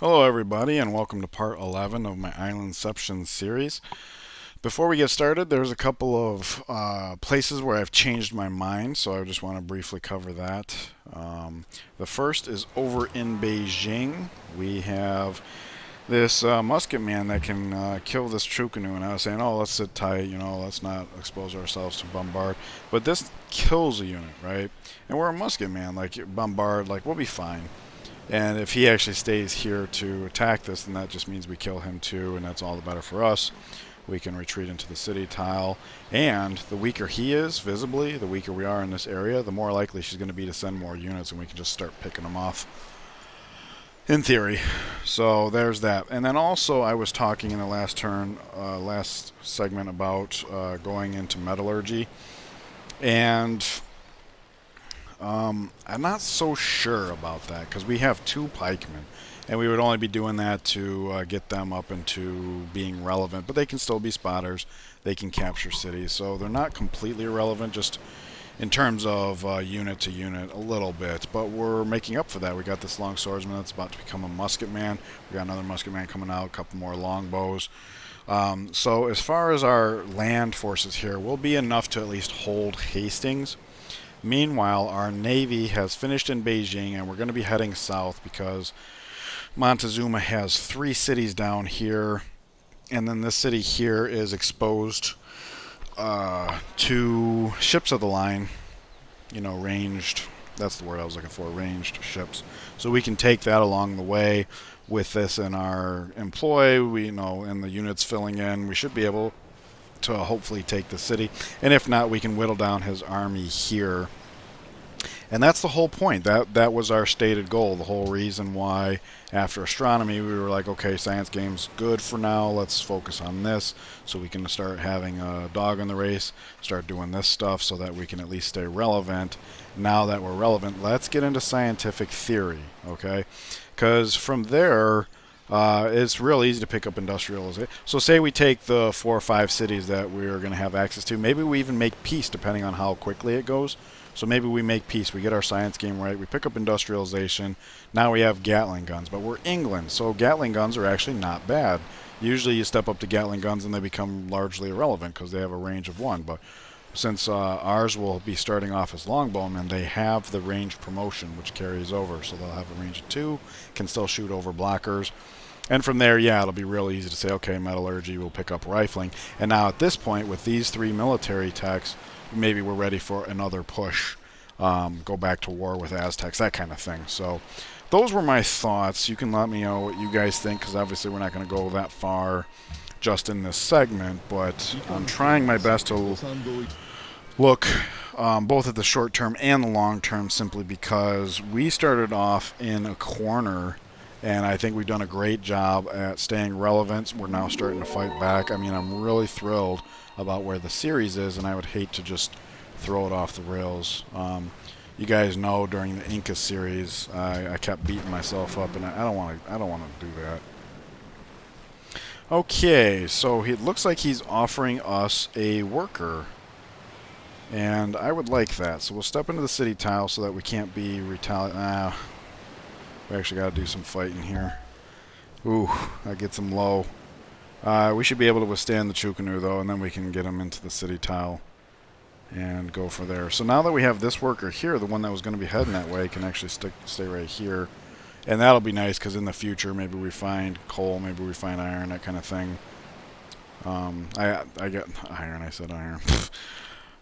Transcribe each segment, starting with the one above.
Hello everybody and welcome to part 11 of my Islandception series. Before we get started, there's a couple of places where I've changed my mind, so I just want to briefly cover that. The first is over in Beijing. We have this musket man that can kill this troop canoe, and I was saying, oh, let's sit tight, let's not expose ourselves to bombard. But this kills a unit, right? And we're a musket man, like bombard, like we'll be fine. And if he actually stays here to attack this, then that just means we kill him too, and that's all the better for us. We can retreat into the city tile, and the weaker he is, visibly, the weaker we are in this area, the more likely she's going to be to send more units, and we can just start picking them off, in theory. So there's that. And then also I was talking in the last segment about going into metallurgy, and I'm not so sure about that because we have two pikemen, and we would only be doing that to get them up into being relevant. But they can still be spotters. They can capture cities, so they're not completely irrelevant, just in terms of unit to unit a little bit. But we're making up for that. We got this long swordsman that's about to become a musket man. We got another musket man coming out, a couple more longbows. So as far as our land forces here, we'll be enough to at least hold Hastings. Meanwhile, our Navy has finished in Beijing, and we're going to be heading south because Montezuma has 3 cities down here, and then this city here is exposed to ships of the line, ranged, that's the word I was looking for, ranged ships. So we can take that along the way with this in our employ, and the units filling in, we should be able to hopefully take the city, and if not, we can whittle down his army here. And that's the whole point. That was our stated goal. The whole reason why after astronomy we were like, okay, science game's good for now, let's focus on this so we can start having a dog in the race, start doing this stuff so that we can at least stay relevant. Now that we're relevant, let's get into scientific theory, okay? Because from there, it's real easy to pick up industrialization. So say we take the 4 or 5 cities that we're going to have access to. Maybe we even make peace depending on how quickly it goes. So maybe we make peace. We get our science game right. We pick up industrialization. Now we have Gatling guns. But we're England, so Gatling guns are actually not bad. Usually you step up to Gatling guns and they become largely irrelevant because they have a range of 1. But since ours will be starting off as longbowmen, they have the range promotion, which carries over. So they'll have a range of 2, can still shoot over blockers. And from there, yeah, it'll be real easy to say, okay, metallurgy, we'll pick up rifling. And now at this point, with these 3 military techs, maybe we're ready for another push. Go back to war with Aztecs, that kind of thing. So those were my thoughts. You can let me know what you guys think, because obviously we're not going to go that far just in this segment. But I'm trying my best to look both at the short term and the long term, simply because we started off in a corner, and I think we've done a great job at staying relevant. We're now starting to fight back. I mean, I'm really thrilled about where the series is, and I would hate to just throw it off the rails. You guys know during the Inca series, I kept beating myself up, and I don't want to do that. Okay, so it looks like he's offering us a worker, and I would like that. So we'll step into the city tile so that we can't be retaliated. We actually got to do some fighting here. Ooh, that gets him low. We should be able to withstand the Chukanu, though, and then we can get him into the city tile and go for there. So now that we have this worker here, the one that was going to be heading that way can actually stay right here. And that'll be nice, because in the future, maybe we find coal, maybe we find iron, that kind of thing. I get iron, I said iron.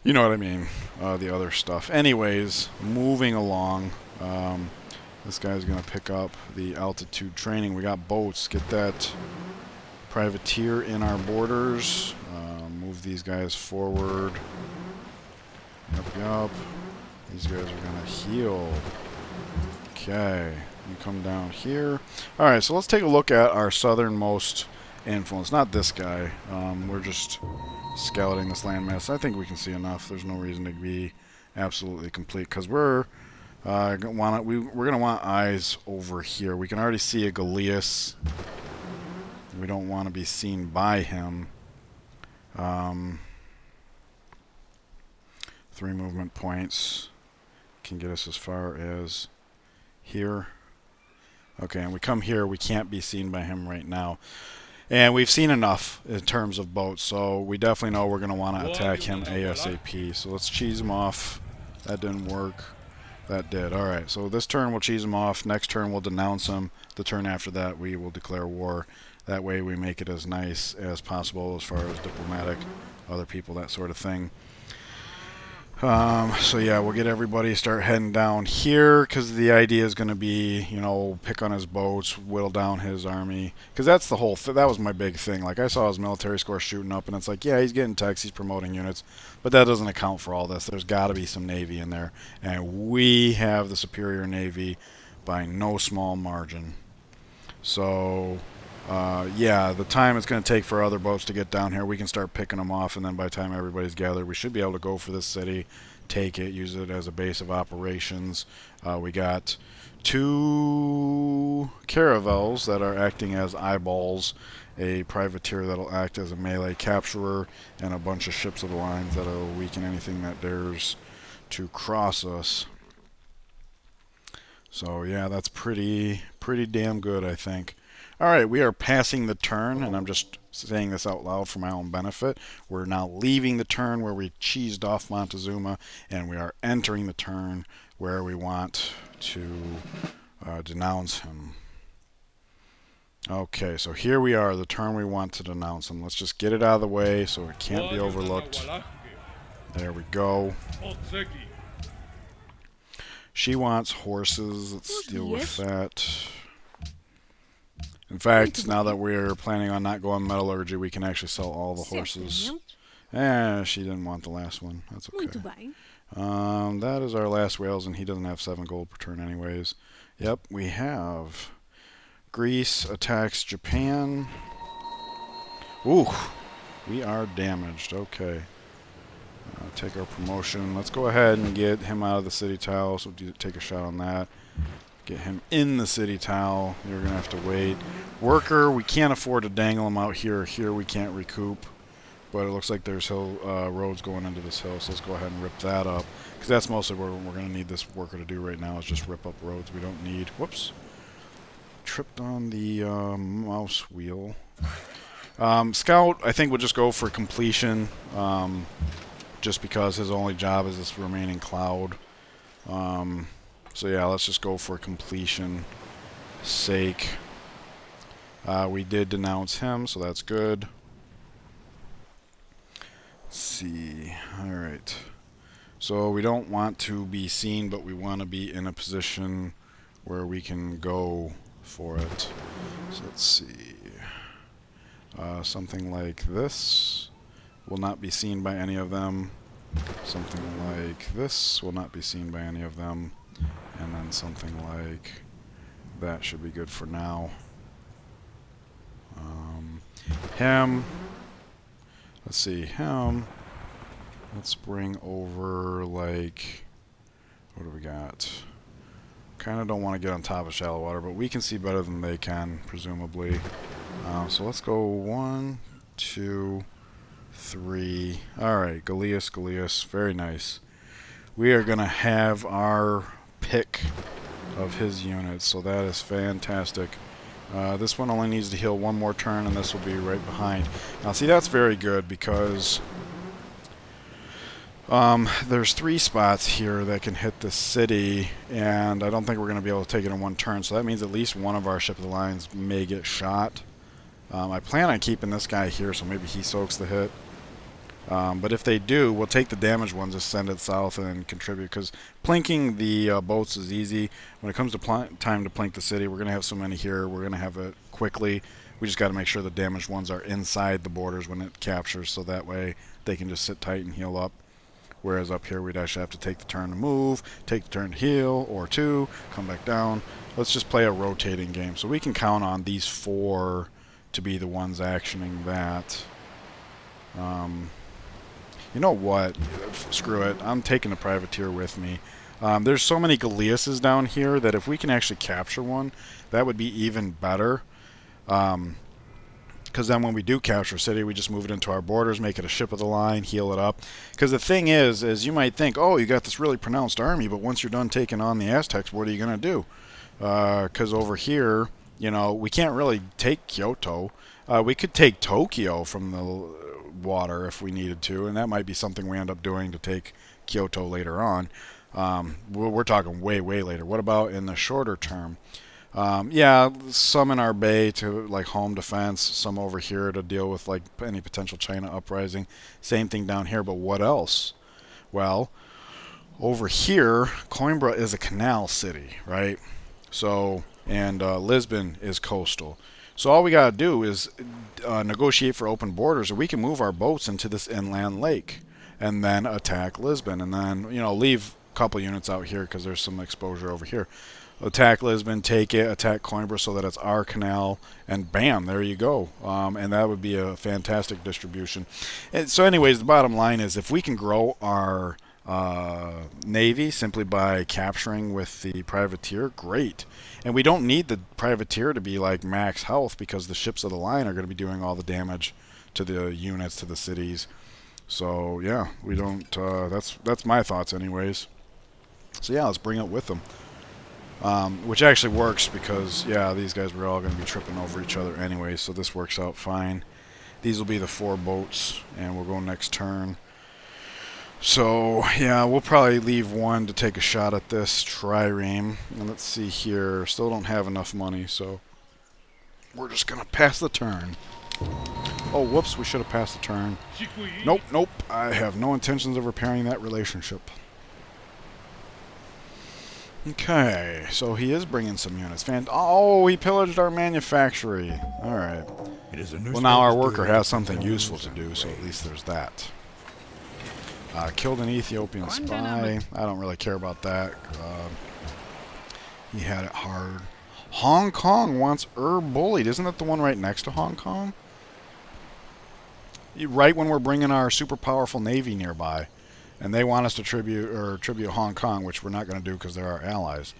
You know what I mean, the other stuff. Anyways, moving along. This guy's going to pick up the altitude training. We got boats. Get that privateer in our borders. Move these guys forward. Yep. These guys are going to heal. Okay. You come down here. Alright, so let's take a look at our southernmost influence. Not this guy. We're just scouting this landmass. I think we can see enough. There's no reason to be absolutely complete, because we're going to want eyes over here. We can already see a Galeas. We don't want to be seen by him. 3 movement points can get us as far as here. Okay, and we come here. We can't be seen by him right now. And we've seen enough in terms of boats, so we definitely know we're going to want to attack him ASAP. So let's cheese him off. That didn't work. That did. Alright, so this turn we'll cheese him off. Next turn we'll denounce him. The turn after that we will declare war. That way we make it as nice as possible as far as diplomatic, other people, that sort of thing. So yeah, we'll get everybody start heading down here, because the idea is going to be, you know, pick on his boats, whittle down his army, because that's the whole that was my big thing. Like, I saw his military score shooting up, and it's like, yeah, he's getting techs, he's promoting units, but that doesn't account for all this. There's got to be some navy in there, and we have the superior navy by no small margin. So yeah, the time it's going to take for other boats to get down here, we can start picking them off, and then by the time everybody's gathered, we should be able to go for this city, take it, use it as a base of operations. We got 2 caravels that are acting as eyeballs, a privateer that'll act as a melee capturer, and a bunch of ships of the lines that'll weaken anything that dares to cross us. So yeah, that's pretty damn good, I think. Alright, we are passing the turn, and I'm just saying this out loud for my own benefit. We're now leaving the turn where we cheesed off Montezuma, and we are entering the turn where we want to denounce him. Okay, so here we are, the turn we want to denounce him. Let's just get it out of the way so it can't be overlooked. There we go. She wants horses. Let's deal with that. In fact, now that we're planning on not going metallurgy, we can actually sell all the horses. She didn't want the last one. That's okay. That is our last whales, and he doesn't have 7 gold per turn anyways. Yep, we have Greece attacks Japan. Ooh, we are damaged. Okay. Take our promotion. Let's go ahead and get him out of the city tile, so take a shot on that. Get him in the city tile. You're going to have to wait. Worker, we can't afford to dangle him out here. Here we can't recoup. But it looks like there's hill roads going into this hill, so let's go ahead and rip that up. Because that's mostly what we're going to need this worker to do right now, is just rip up roads we don't need. Whoops. Tripped on the mouse wheel. Scout, I think we'll just go for completion. Just because his only job is this remaining cloud. So yeah, let's just go for completion sake. We did denounce him, so that's good. Let's see. Alright. So we don't want to be seen, but we want to be in a position where we can go for it. So let's see. Something like this will not be seen by any of them. Something like this will not be seen by any of them. And then something like that should be good for now. Him. Let's see, him. Let's bring over, like, what do we got? Kind of don't want to get on top of shallow water, but we can see better than they can, presumably. So let's go 1, 2, 3. Alright, Galeas, very nice. We are going to have our pick of his units, so that is fantastic. This one only needs to heal 1 more turn, and this will be right behind. Now, see, that's very good, because there's 3 spots here that can hit the city, and I don't think we're going to be able to take it in 1 turn, so that means at least one of our ship of the lines may get shot. I plan on keeping this guy here, so maybe he soaks the hit. But if they do, we'll take the damaged ones, just send it south and contribute, because plinking the boats is easy. When it comes to time to plink the city, we're going to have so many here, we're going to have it quickly. We just got to make sure the damaged ones are inside the borders when it captures, so that way they can just sit tight and heal up. Whereas up here, we'd actually have to take the turn to move, take the turn to heal, or 2, come back down. Let's just play a rotating game, so we can count on these 4 to be the ones actioning that. You know what? Screw it. I'm taking the privateer with me. There's so many Galeases down here that if we can actually capture one, that would be even better. Because then when we do capture a city, we just move it into our borders, make it a ship of the line, heal it up. Because the thing is you might think, oh, you got this really pronounced army, but once you're done taking on the Aztecs, what are you going to do? Because over here, you know, we can't really take Kyoto. We could take Tokyo from the water if we needed to, and that might be something we end up doing to take Kyoto later on. We're talking way, way later. What about in the shorter term? Yeah, some in our bay to like home defense, some over here to deal with like any potential China uprising. Same thing down here, but what else? Well, over here, Coimbra is a canal city, right? So, and Lisbon is coastal. So all we gotta do is negotiate for open borders, or we can move our boats into this inland lake, and then attack Lisbon, and then leave a couple units out here because there's some exposure over here. Attack Lisbon, take it, attack Coimbra so that it's our canal, and bam, there you go. And that would be a fantastic distribution. And so, anyways, the bottom line is if we can grow our Navy simply by capturing with the privateer, great. And we don't need the privateer to be like max health because the ships of the line are going to be doing all the damage to the units, to the cities. So yeah, we don't. That's my thoughts, anyways. So yeah, let's bring it with them. Which actually works because yeah, these guys were all going to be tripping over each other anyway, so this works out fine. These will be the 4 boats, and we'll go next turn. So, yeah, we'll probably leave one to take a shot at this trireme. And let's see here. Still don't have enough money, so we're just going to pass the turn. Oh, whoops, we should have passed the turn. Nope, nope. I have no intentions of repairing that relationship. Okay, so he is bringing some units. Oh, he pillaged our manufactory. Alright. Well, now our worker has something useful to do, so at least there's that. Killed an Ethiopian spy. I don't really care about that. He had it hard. Hong Kong wants bullied. Isn't that the one right next to Hong Kong? Right when we're bringing our super powerful navy nearby. And they want us to tribute Hong Kong, which we're not going to do because they're our allies.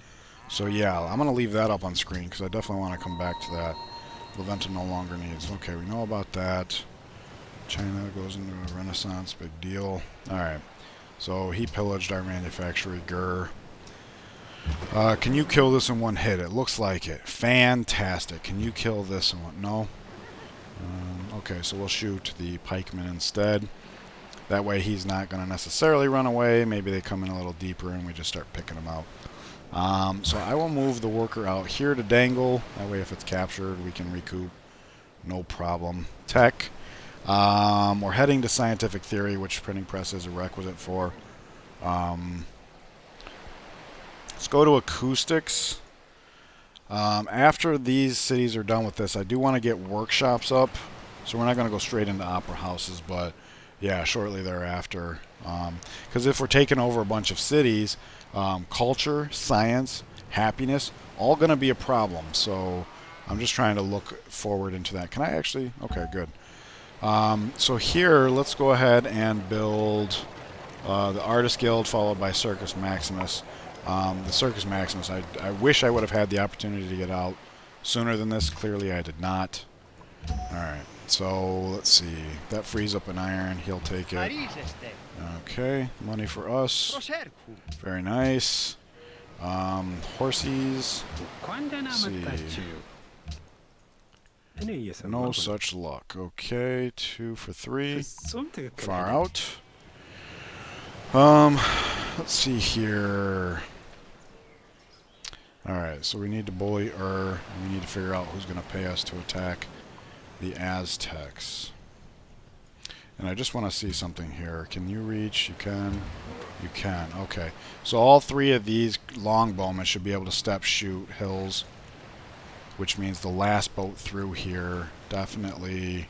So yeah, I'm going to leave that up on screen because I definitely want to come back to that. Leventa no longer needs. Okay, we know about that. China goes into a renaissance, big deal. Alright, so he pillaged our manufactory, can you kill this in one hit? It looks like it. Fantastic. Can you kill this in one? No? Okay, so we'll shoot the pikeman instead. That way he's not going to necessarily run away. Maybe they come in a little deeper and we just start picking them out. So I will move the worker out here to dangle. That way if it's captured, we can recoup. No problem. Tech. We're heading to scientific theory, which printing press is a requisite for. Let's go to acoustics. After these cities are done with this, I do want to get workshops up. So we're not going to go straight into opera houses, but yeah, shortly thereafter. Because if we're taking over a bunch of cities, culture, science, happiness, all going to be a problem. So I'm just trying to look forward into that. Can I actually? Okay, good. So here, let's go ahead and build the Artist Guild, followed by Circus Maximus. The Circus Maximus, I wish I would have had the opportunity to get out sooner than this. Clearly I did not. Alright, so let's see. That frees up an iron. He'll take it. Okay, money for us. Very nice. Horsies. Let's see. No such luck. Okay, 2 for 3. Far out. Let's see here. Alright, so we need to bully we need to figure out who's going to pay us to attack the Aztecs. And I just want to see something here. Can you reach? You can. You can. Okay. So all 3 of these longbowmen should be able to step shoot hills, which means the last boat through here definitely.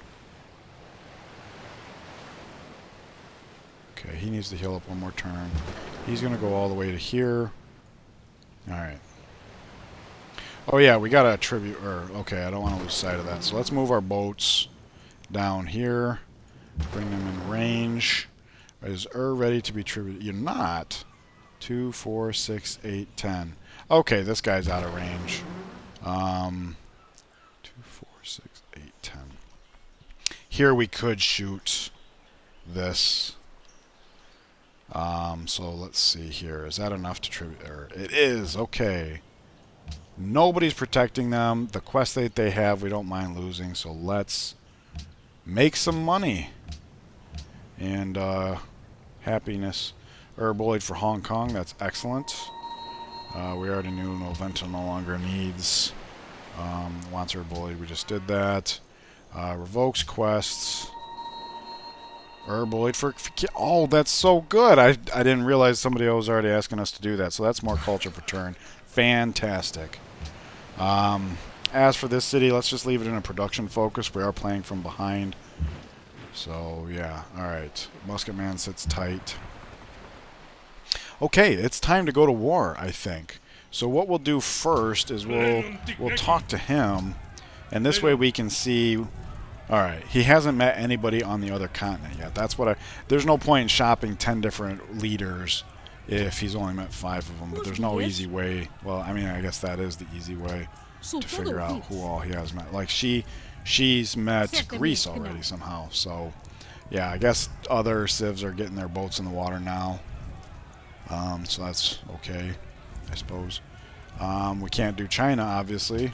Okay, he needs to heal up one more turn. He's going to go all the way to here. Alright. Oh yeah, we got to tribute, okay, I don't want to lose sight of that. So let's move our boats down here. Bring them in range. Is ready to be tributed? You're not. 2, 4, 6, 8, 10. Okay, this guy's out of range. 2, 4, 6, 8, 10. Here we could shoot this. So let's see here. Is that enough to tribute? It is. Okay. Nobody's protecting them. The quest that they have, we don't mind losing. So let's make some money. And happiness. Herboid for Hong Kong. That's excellent. We already knew Noventa no longer needs wants Herboid. We just did that. Revokes quests. Herboid for... Oh, that's so good. I didn't realize somebody was already asking us to do that. So that's more culture per turn. Fantastic. As for this city, let's just leave it in a production focus. We are playing from behind. So, yeah. Alright. Musketman sits tight. Okay, it's time to go to war, I think. So what we'll do first is we'll talk to him. And this way we can see... Alright, he hasn't met anybody on the other continent yet. That's what there's no point in shopping 10 different leaders if he's only met 5 of them. But there's no easy way. Well, I mean, I guess that is the easy way to figure out who all he has met. Like, she's met Greece already somehow. So, yeah, I guess other civs are getting their boats in the water now. So that's okay, I suppose. We can't do China, obviously.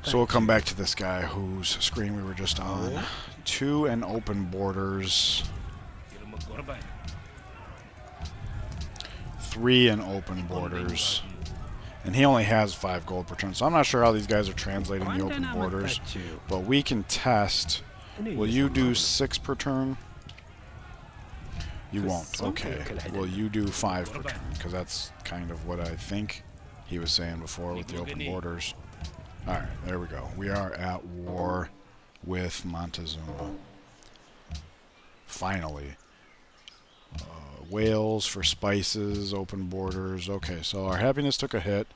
So we'll come back to this guy whose screen we were just on. 2 and open borders. 3 and open borders. And he only has 5 gold per turn. So I'm not sure how these guys are translating the open borders. But we can test. Will you do 6 per turn? You won't. Okay. Will you do 5 per turn? Because that's kind of what I think he was saying before with the open borders. Alright, there we go. We are at war with Montezuma. Finally. Whales for spices, open borders. Okay, so our happiness took a hit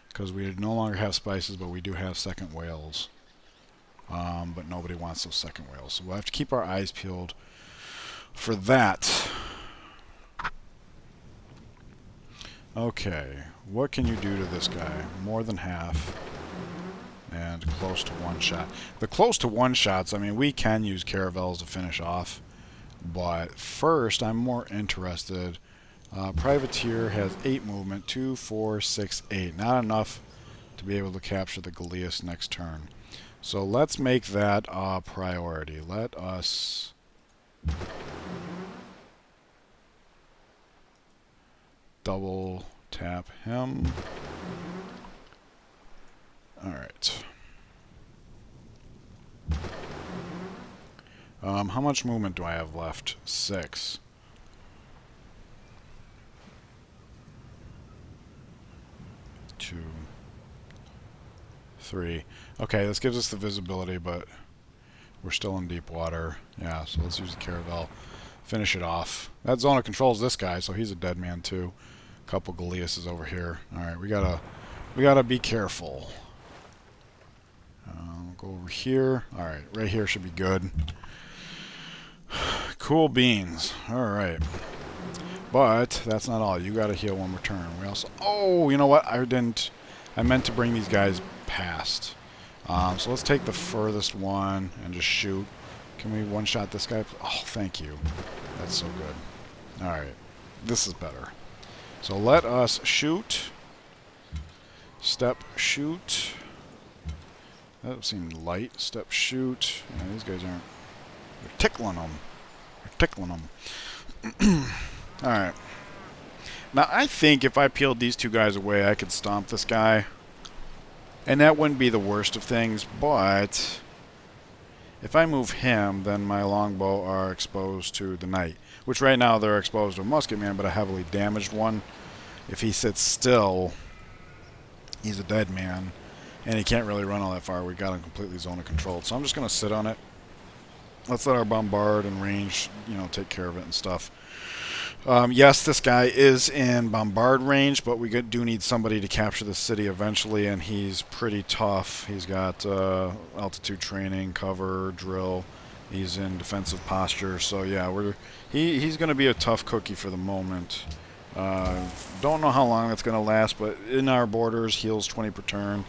because we no longer have spices, but we do have second whales. But nobody wants those second whales. So we'll have to keep our eyes peeled for that. Okay, what can you do to this guy? More than half. And close to 1 shot. The close to 1 shots, I mean, we can use caravels to finish off. But first, I'm more interested. Privateer has 8 movement. 2, 4, 6, 8. Not enough to be able to capture the Galeas next turn. So let's make that a priority. Let us... double tap him. Alright. How much movement do I have left? 6. 2. 3. Okay, this gives us the visibility, but we're still in deep water. Yeah, so let's use the caravel. Finish it off. That zone of control is this guy, so he's a dead man too. A couple Galeases over here. Alright, we gotta be careful. Go over here. Alright, right here should be good. Cool beans. Alright. But that's not all. You gotta heal 1 return. We also... Oh, you know what? I meant to bring these guys past. So let's take the furthest one and just shoot. Can we one-shot this guy? Oh, thank you. That's so good. Alright. This is better. So let us shoot. Step, shoot. That seemed light. Step, shoot. Yeah, these guys aren't... They're tickling them. They're tickling them. Alright. Now, I think if I peeled these 2 guys away, I could stomp this guy. And that wouldn't be the worst of things, but... If I move him, then my longbow are exposed to the knight. Which right now they're exposed to a musketman, but a heavily damaged one. If he sits still, he's a dead man. And he can't really run all that far. We got him completely zone controlled. So I'm just going to sit on it. Let's let our bombard and range, you know, take care of it and stuff. Yes, this guy is in bombard range, but we do need somebody to capture the city eventually, and he's pretty tough. He's got altitude training, cover, drill. He's in defensive posture, so yeah, he's going to be a tough cookie for the moment. Don't know how long that's going to last, but in our borders, heals 20 per turn.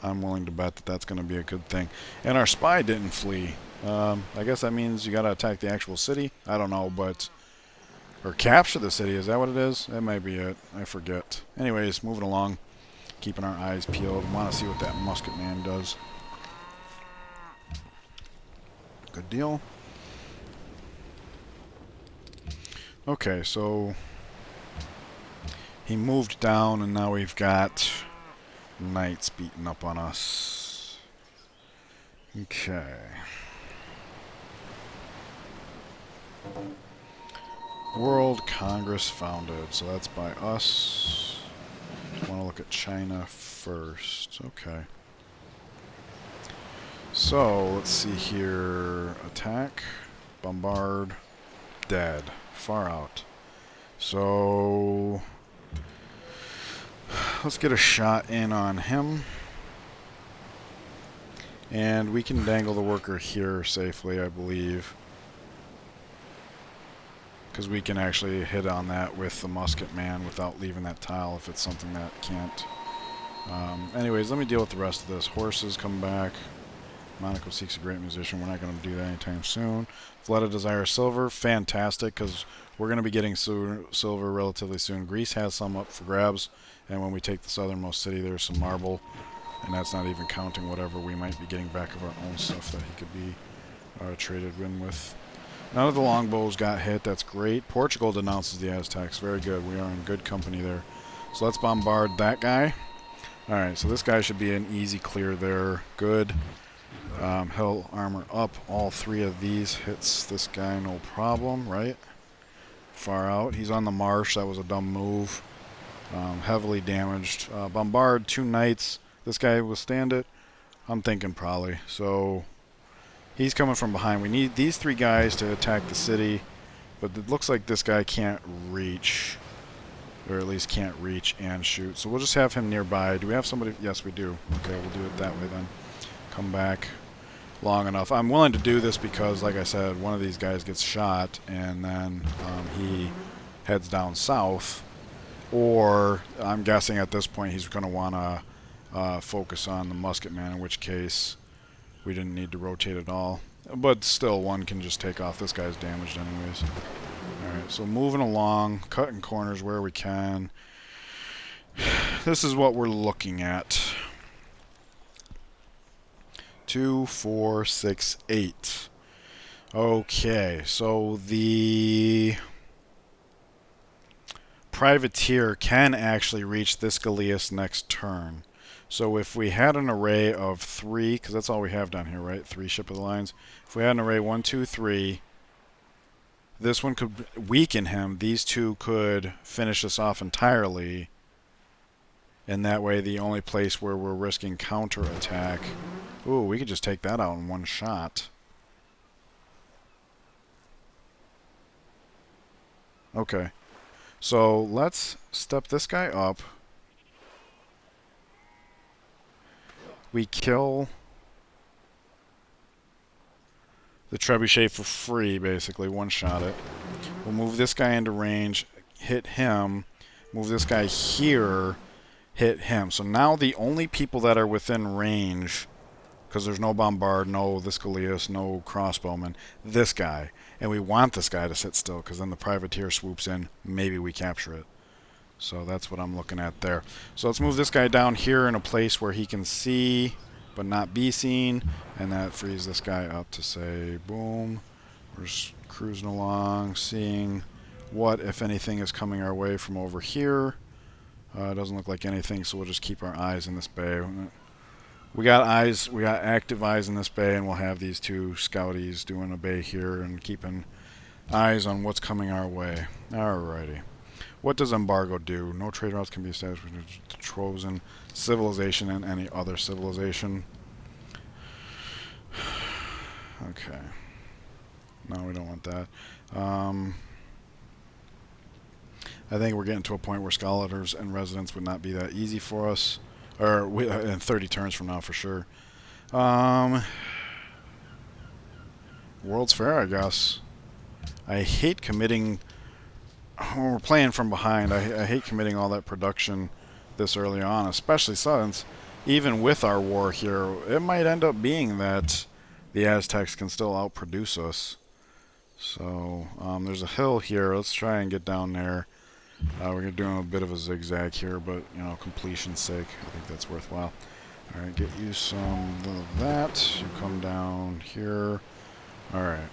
I'm willing to bet that that's going to be a good thing. And our spy didn't flee. I guess that means you got to attack the actual city. I don't know, but Or capture the city, is that what it is? That might be it. I forget. Anyways, moving along. Keeping our eyes peeled. Want to see what that musket man does. Good deal. Okay, so he moved down and now we've got knights beating up on us. Okay. World Congress founded, so that's by us. I want to look at China first. Okay. So, let's see here. Attack, bombard, dead. Far out. So, let's get a shot in on him. And we can dangle the worker here safely, I believe. Because we can actually hit on that with the musket man without leaving that tile if it's something that can't. Anyways, let me deal with the rest of this. Horses come back. Monaco seeks a great musician. We're not going to do that anytime soon. Fleta desires silver. Fantastic, because we're going to be getting silver relatively soon. Greece has some up for grabs. And when we take the southernmost city, there's some marble. And that's not even counting whatever we might be getting back of our own stuff that he could be traded in with. None of the longbows got hit. That's great. Portugal denounces the Aztecs. Very good. We are in good company there. So let's bombard that guy. Alright, so this guy should be an easy clear there. Good. He'll armor up. All three of these hits this guy, no problem, right? Far out. He's on the marsh. That was a dumb move. Heavily damaged. Bombard, 2 knights. This guy withstand it? I'm thinking probably. So he's coming from behind. We need these 3 guys to attack the city, but it looks like this guy can't reach, or at least can't reach and shoot. So we'll just have him nearby. Do we have somebody? Yes, we do. Okay, we'll do it that way then. Come back long enough. I'm willing to do this because, like I said, one of these guys gets shot and then he heads down south. Or I'm guessing at this point he's going to want to focus on the musket man, in which case we didn't need to rotate at all. But still, one can just take off. This guy's damaged anyways. Alright, so moving along, cutting corners where we can. This is what we're looking at. 2, 4, 6, 8. Okay, so the privateer can actually reach this Gallius next turn. So if we had an array of 3, because that's all we have down here, right? 3 ship of the lines. If we had an array 1, 2, 3, this one could weaken him. These 2 could finish us off entirely. And that way the only place where we're risking counterattack... Ooh, we could just take that out in one shot. Okay. So let's step this guy up. We kill the trebuchet for free, basically. One-shot it. We'll move this guy into range, hit him, move this guy here, hit him. So now the only people that are within range, because there's no bombard, no this Gallius, no crossbowman, this guy. And we want this guy to sit still, because then the privateer swoops in. Maybe we capture it. So that's what I'm looking at there. So let's move this guy down here in a place where he can see but not be seen. And that frees this guy up to say, boom. We're just cruising along, seeing what, if anything, is coming our way from over here. It doesn't look like anything, so we'll just keep our eyes in this bay. We got eyes, we got active eyes in this bay, and we'll have these 2 scouties doing a bay here and keeping eyes on what's coming our way. Alrighty. What does embargo do? No trade routes can be established between the Trojan civilization and any other civilization. Okay. No, we don't want that. I think we're getting to a point where scholars and residents would not be that easy for us. Or in 30 turns from now, for sure. World's Fair, I guess. I hate committing... When we're playing from behind, I hate committing all that production this early on, especially since, even with our war here, it might end up being that the Aztecs can still outproduce us. So there's a hill here. Let's try and get down there. We're doing a bit of a zigzag here, but you know, completion's sake, I think that's worthwhile. All right, get you some of that. You come down here. All right.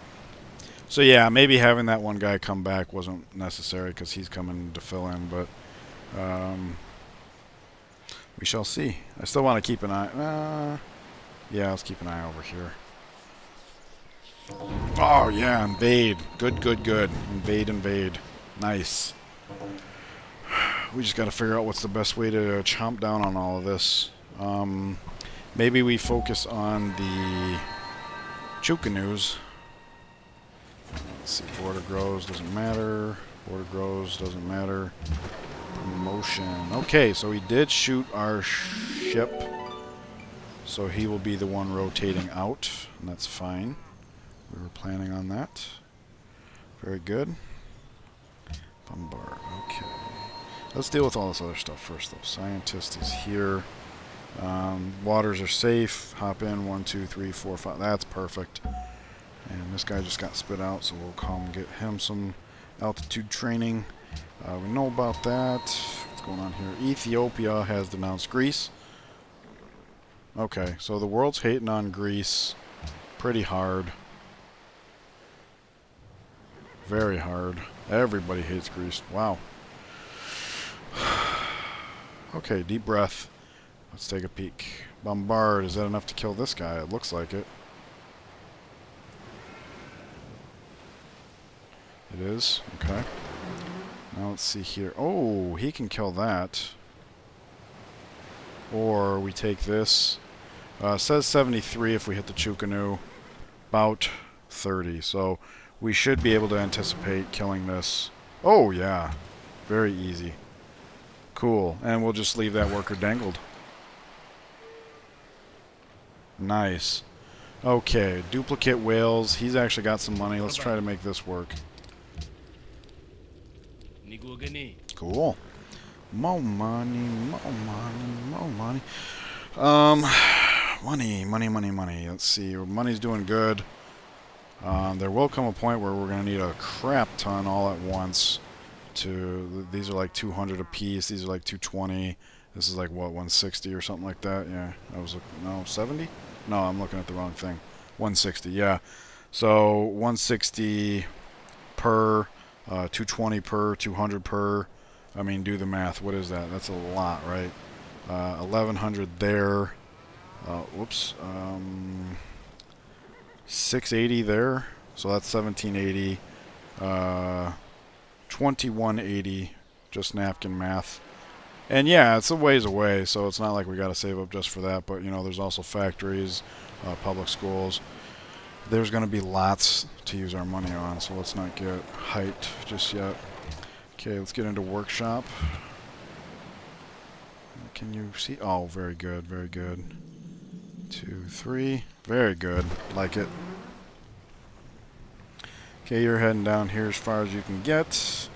So yeah, maybe having that one guy come back wasn't necessary because he's coming to fill in, but we shall see. I still want to keep an eye. Yeah, let's keep an eye over here. Oh yeah, invade. Good, good, good. Invade, invade. Nice. We just got to figure out what's the best way to chomp down on all of this. Maybe we focus on the Chukanoos. Let's see, border grows, doesn't matter. Border grows, doesn't matter. Promotion. Okay, so he did shoot our ship. So he will be the one rotating out, and that's fine. We were planning on that. Very good. Bombard, okay. Let's deal with all this other stuff first, though. Scientist is here. Waters are safe. Hop in. 1, 2, 3, 4, 5. That's perfect. And this guy just got spit out, so we'll come get him some altitude training. We know about that. What's going on here? Ethiopia has denounced Greece. Okay, so the world's hating on Greece pretty hard. Very hard. Everybody hates Greece. Wow. Okay, deep breath. Let's take a peek. Bombard. Is that enough to kill this guy? It looks like it. It is? Okay. Now let's see here. Oh, he can kill that. Or we take this. Says 73 if we hit the Chukanu. About 30. So we should be able to anticipate killing this. Oh, yeah. Very easy. Cool. And we'll just leave that worker dangled. Nice. Okay, duplicate whales. He's actually got some money. Let's try to make this work. Cool. More money, more money, more money. Money. Let's see. Money's doing good. There will come a point where we're going to need a crap ton all at once. These are like 200 apiece. These are like 220. This is like, what, 160 or something like that? Yeah. I was looking, no, 70? No, I'm looking at the wrong thing. 160, yeah. So 160 per, 220 per, 200 per. I mean, do the math. What is that? That's a lot, right? 1100 there. Whoops. 680 there. So that's 1780. 2180. Just napkin math. And yeah, it's a ways away, so it's not like we got to save up just for that. But, you know, there's also factories, public schools. There's going to be lots to use our money on, so let's not get hyped just yet. Okay, let's get into workshop. Can you see? Oh, very good, very good. 2, 3. Very good. Like it. Okay, you're heading down here as far as you can get.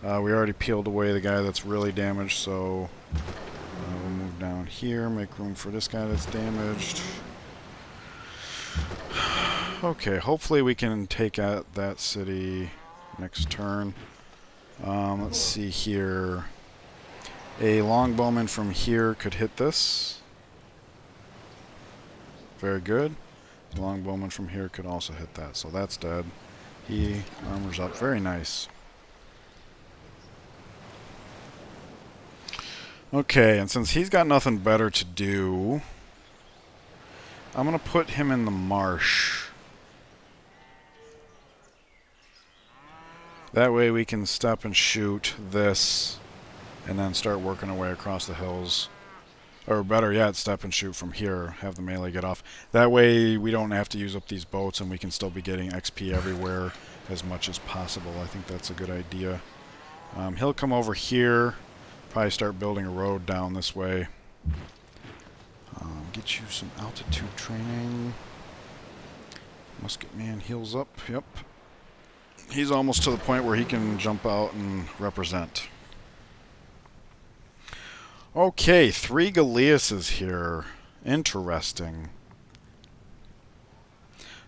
We already peeled away the guy that's really damaged, so we'll move down here, make room for this guy that's damaged. Okay, hopefully we can take out that city next turn. Let's see here. A longbowman from here could hit this. Very good. A longbowman from here could also hit that, so that's dead. He armors up. Very nice. Okay, and since he's got nothing better to do, I'm going to put him in the marsh. That way we can step and shoot this, and then start working our way across the hills. Or better yet, step and shoot from here, have the melee get off. That way we don't have to use up these boats, and we can still be getting XP everywhere as much as possible. I think that's a good idea. He'll come over here. Probably start building a road down this way. Get you some altitude training. Musket man heals up. Yep. He's almost to the point where he can jump out and represent. Okay, 3 Galeases here. Interesting.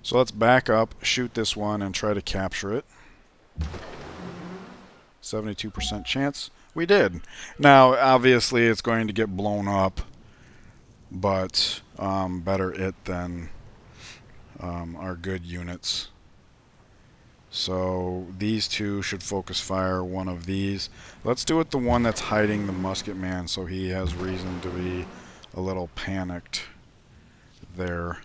So let's back up, shoot this one, and try to capture it. 72% chance. We did. Now, obviously, it's going to get blown up, but better it than our good units. So these two should focus fire one of these. Let's do it the one that's hiding the musket man, so he has reason to be a little panicked there.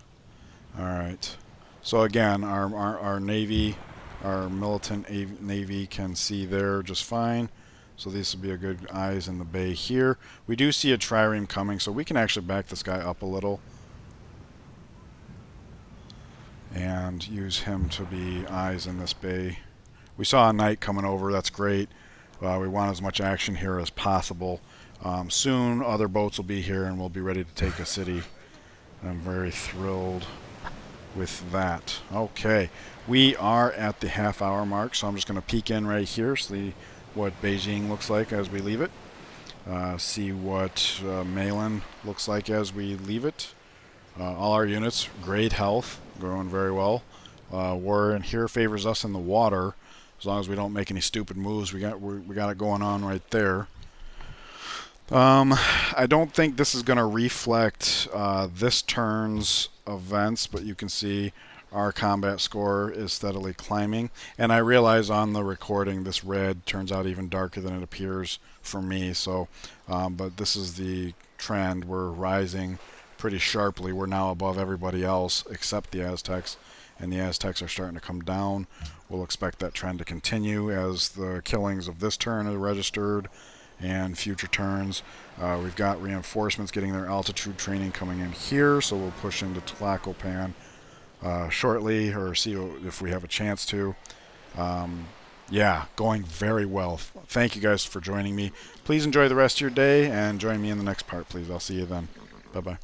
Alright. So again, our Navy, our militant Navy can see there just fine. So these will be a good eyes in the bay here. We do see a trireme coming, so we can actually back this guy up a little and use him to be eyes in this bay. We saw a knight coming over. That's great. We want as much action here as possible. Soon other boats will be here and we'll be ready to take a city. I'm very thrilled with that. Okay, we are at the half-hour mark, so I'm just going to peek in right here, see what Beijing looks like as we leave it. See what Malin looks like as we leave it. All our units, great health, going very well. War in here favors us in the water, as long as we don't make any stupid moves. We got it going on right there. I don't think this is going to reflect this turn's events, but you can see our combat score is steadily climbing. And I realize on the recording this red turns out even darker than it appears for me. So, but this is the trend. We're rising pretty sharply. We're now above everybody else except the Aztecs, and the Aztecs are starting to come down. We'll expect that trend to continue as the killings of this turn are registered and future turns. We've got reinforcements getting their altitude training coming in here, so we'll push into Tlacopan shortly, or see if we have a chance to. Yeah, going very well. Thank you guys for joining me. Please enjoy the rest of your day and join me in the next part, please. I'll see you then. Bye-bye.